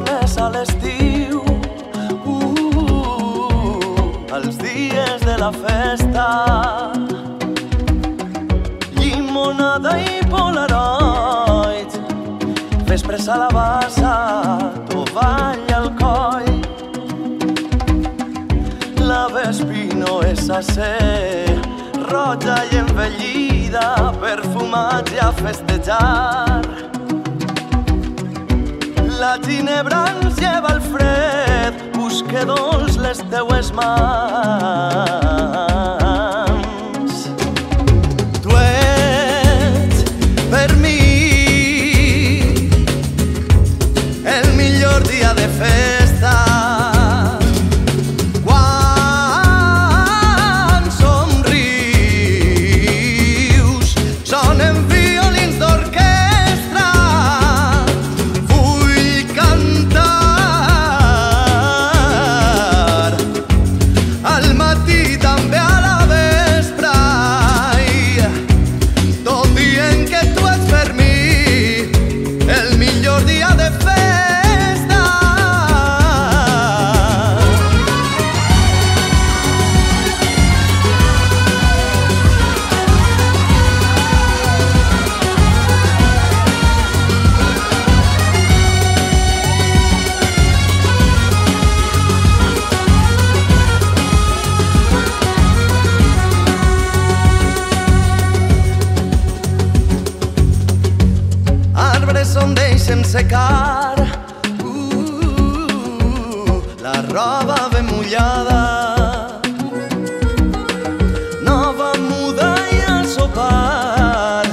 tornes a l'estiu, els dies de la festa. Llimonada i polaroid, vespres a la bassa, tovall al coll. La vespi no és a ser roja i envellida, perfumats i a festejar. La ginebra ens lleva al fred, busque dolç les teues mans. Tu ets per mi el millor dia de festa. Quan somrius sonen violins d'orquestra. Vull cantar al matí, també a la vespre, tot dient que tu ets per mi el millor dia de festa. Arbres on deixem secar la roba ben mullada. Nova muda i al sopar,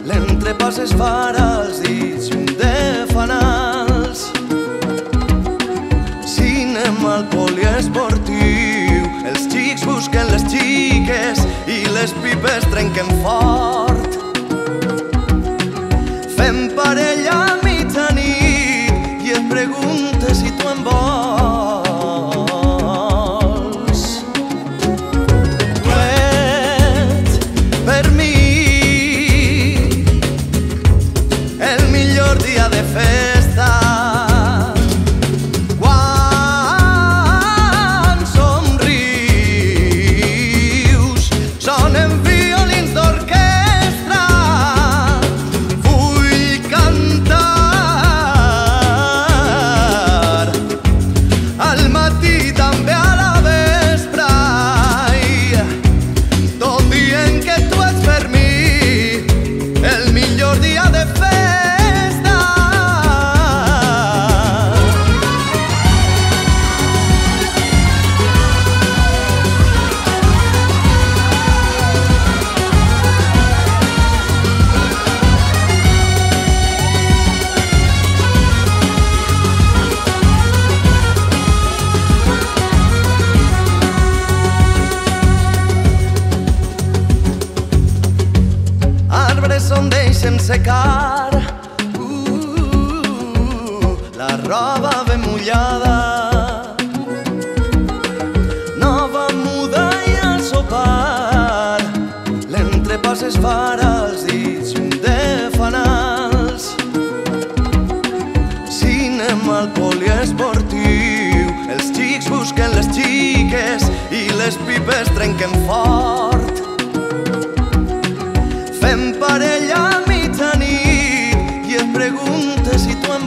l'entrepàs es farà als dits de fanals. Cinema al poliesportiu, els xics busquen les xiques i les pipes trenquen fort. Fem parella a mitjanit i et preguntes si tu em vols. Tu ets per mi el millor dia de festa. Quan somrius sonen violins d'orquestra. Al matí, també a la vespre, tot dient que tu ets per mi el millor dia de festa. Arbres on deixem secar la roba ben mullada. Nova muda i al sopar, l'entrepàs es farà als dits de fanals. Cinema al poliesportiu, els xics busquen les xiques i les pipes trenquen fort. Fem parella a mitjanit i et preguntes si tu em